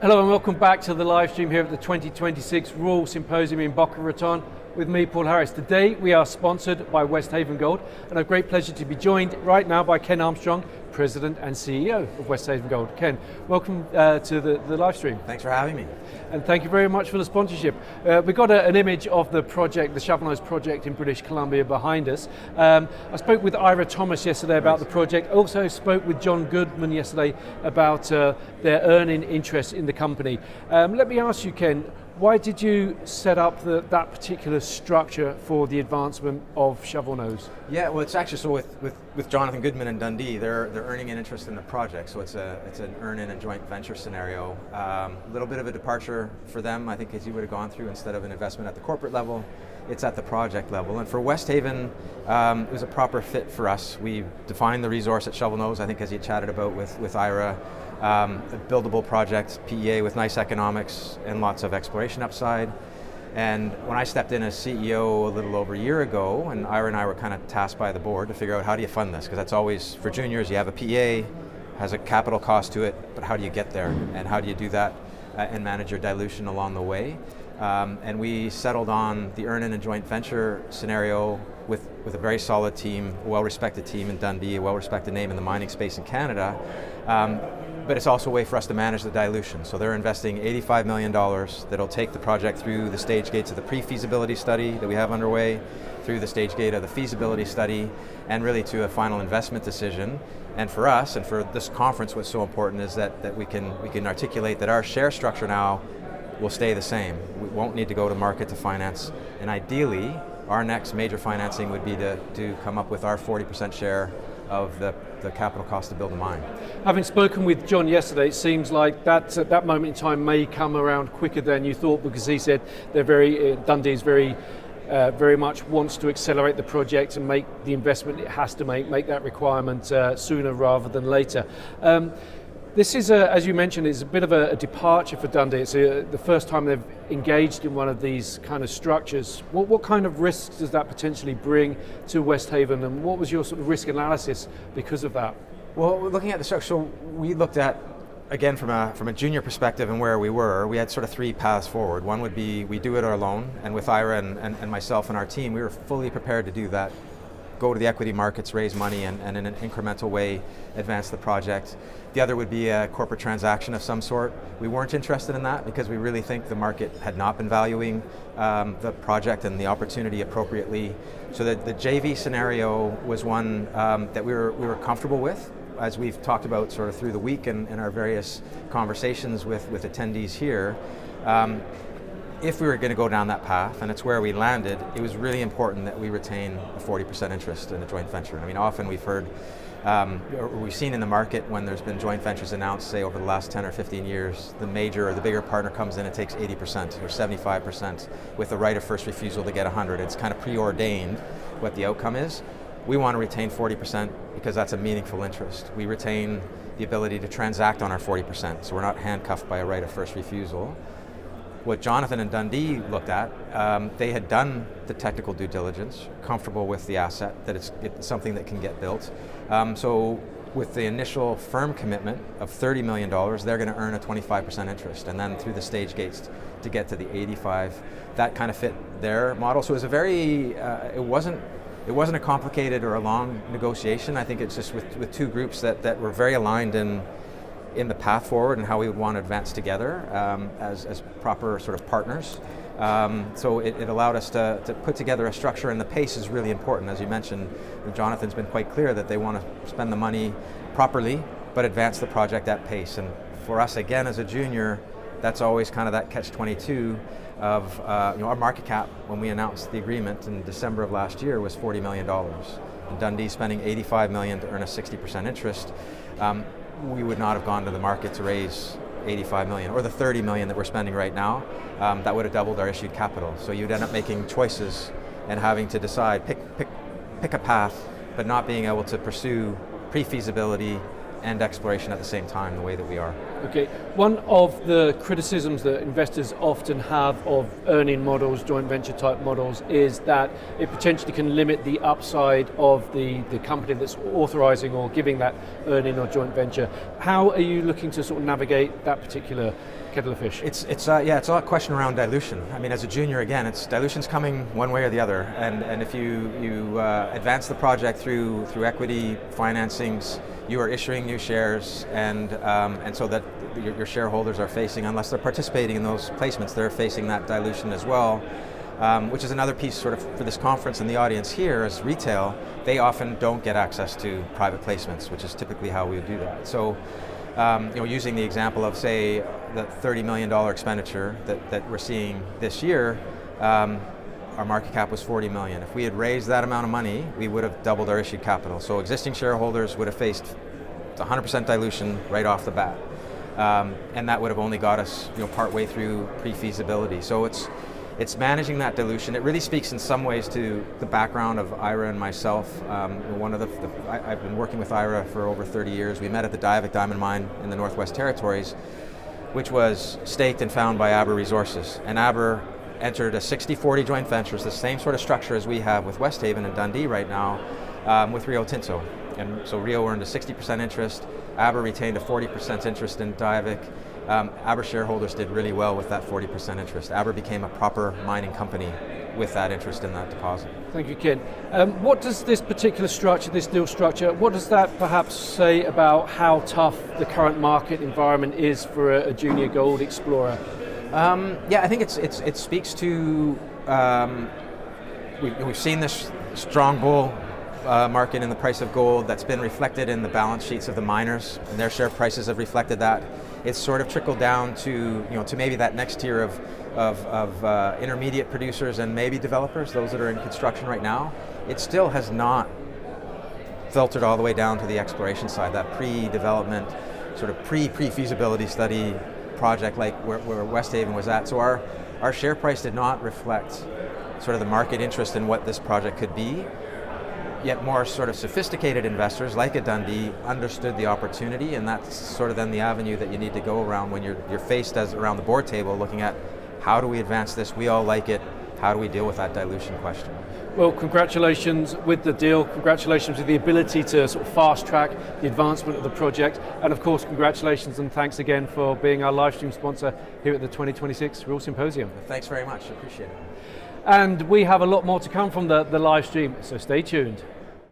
Hello and welcome back to the live stream here at the 2026 Royal Symposium in Boca Raton with me, Paul Harris. Today we are sponsored by Westhaven Gold and a great pleasure to be joined right now by Ken Armstrong, President and CEO of Westhaven Gold. Ken, welcome to the live stream. Thanks for having me. And thank you very much for the sponsorship. We've got an image of the project, the Shovelnose project in British Columbia behind us. I spoke with Ira Thomas yesterday about the project. Also spoke with John Goodman yesterday about their earning interest in the company. Let me ask you, Ken, why did you set up that particular structure for the advancement of Shovelnose? Yeah, well, it's actually so with Jonathan Goodman and Dundee, they're earning an interest in the project, so it's an earn-in and joint venture scenario. A little bit of a departure for them, I think, as you would have gone through. Instead of an investment at the corporate level, it's at the project level. And for Westhaven, it was a proper fit for us. We defined the resource at Shovelnose, I think, as you chatted about with Ira. A buildable project, PEA with nice economics and lots of exploration upside. And when I stepped in as CEO a little over a year ago, and Ira and I were kind of tasked by the board to figure out how do you fund this, because that's always, for juniors, you have a PEA, has a capital cost to it, but how do you get there? And how do you do that and manage your dilution along the way? And we settled on the earn-in and joint venture scenario with a very solid team, a well-respected team in Dundee, a well-respected name in the mining space in Canada. But it's also a way for us to manage the dilution. So they're investing $85 million that'll take the project through the stage gates of the pre-feasibility study that we have underway, through the stage gate of the feasibility study, and really to a final investment decision. And for us, and for this conference, what's so important is that we can articulate that our share structure now will stay the same. We won't need to go to market to finance. And ideally, our next major financing would be to come up with our 40% share of the capital cost to build a mine. Having spoken with John yesterday, it seems like that moment in time may come around quicker than you thought, because he said Dundee's very much wants to accelerate the project and make the investment it has to make that requirement sooner rather than later. This is, as you mentioned, is a bit of a departure for Dundee. It's the first time they've engaged in one of these kind of structures. What kind of risks does that potentially bring to Westhaven, and what was your sort of risk analysis because of that? Well, looking at the structure, so we looked at, again, from a junior perspective and where we were, we had sort of three paths forward. One would be we do it alone, and with Ira and myself and our team, we were fully prepared to do that. Go to the equity markets, raise money, and in an incremental way advance the project. The other would be a corporate transaction of some sort. We weren't interested in that because we really think the market had not been valuing the project and the opportunity appropriately. So the JV scenario was one that we were comfortable with, as we've talked about sort of through the week and in our various conversations with attendees here. If we were going to go down that path, and it's where we landed, it was really important that we retain a 40% interest in a joint venture. I mean, often we've heard, or we've seen in the market when there's been joint ventures announced, say over the last 10 or 15 years, the major or the bigger partner comes in and takes 80% or 75% with the right of first refusal to get 100. It's kind of preordained what the outcome is. We want to retain 40% because that's a meaningful interest. We retain the ability to transact on our 40%, so we're not handcuffed by a right of first refusal. What Jonathan and Dundee looked at, they had done the technical due diligence, comfortable with the asset, that it's something that can get built. So with the initial firm commitment of $30 million, they're going to earn a 25% interest, and then through the stage gates to get to the 85. That kind of fit their model. So it was a very, it wasn't a complicated or a long negotiation. I think it's just with two groups that were very aligned in the path forward and how we would want to advance together as proper sort of partners. So it allowed us to put together a structure, and the pace is really important. As you mentioned, Jonathan's been quite clear that they want to spend the money properly, but advance the project at pace. And for us, again, as a junior, that's always kind of that catch-22 of our market cap when we announced the agreement in December of last year was $40 million. And Dundee spending $85 million to earn a 60% interest. We would not have gone to the market to raise 85 million or the 30 million that we're spending right now. That would have doubled our issued capital. So you'd end up making choices and having to decide, pick a path, but not being able to pursue pre-feasibility and exploration at the same time the way that we are. Okay, one of the criticisms that investors often have of earning models, joint venture type models, is that it potentially can limit the upside of the company that's authorizing or giving that earning or joint venture. How are you looking to sort of navigate that particular kettle of fish? It's a question around dilution. I mean, as a junior, again, dilution's coming one way or the other, and if you advance the project through equity financings, you are issuing new shares, and so that your shareholders are facing, unless they're participating in those placements, they're facing that dilution as well, which is another piece sort of for this conference and the audience here as retail. They often don't get access to private placements, which is typically how we would do that. So, using the example of, say, the $30 million expenditure that we're seeing this year, our market cap was 40 million. If we had raised that amount of money, we would have doubled our issued capital. So existing shareholders would have faced 100% dilution right off the bat. And that would have only got us partway through pre-feasibility. So it's managing that dilution. It really speaks in some ways to the background of Ira and myself. I've been working with Ira for over 30 years. We met at the Diavik Diamond Mine in the Northwest Territories, which was staked and found by Aber Resources. And Aber entered a 60-40 joint venture, the same sort of structure as we have with Westhaven and Dundee right now, with Rio Tinto. And so Rio earned a 60% interest, Aber retained a 40% interest in Diavik. Aber shareholders did really well with that 40% interest. Aber became a proper mining company with that interest in that deposit. Thank you, Ken. What does this particular structure, this deal structure, what does that perhaps say about how tough the current market environment is for a junior gold explorer? I think it speaks to, we've seen this strong bull market in the price of gold that's been reflected in the balance sheets of the miners, and their share prices have reflected that. It's sort of trickled down to maybe that next tier of intermediate producers and maybe developers, those that are in construction right now. It still has not filtered all the way down to the exploration side, that pre-development, sort of pre-feasibility study project like where Westhaven was at. So our share price did not reflect sort of the market interest in what this project could be. Yet more sort of sophisticated investors like a Dundee understood the opportunity, and that's sort of then the avenue that you need to go around when you're faced around the board table looking at how do we advance this, we all like it, how do we deal with that dilution question? Well, congratulations with the deal, congratulations with the ability to sort of fast track the advancement of the project, and of course congratulations and thanks again for being our live stream sponsor here at the 2026 Real Symposium. Thanks very much, appreciate it. And we have a lot more to come from the live stream, so stay tuned.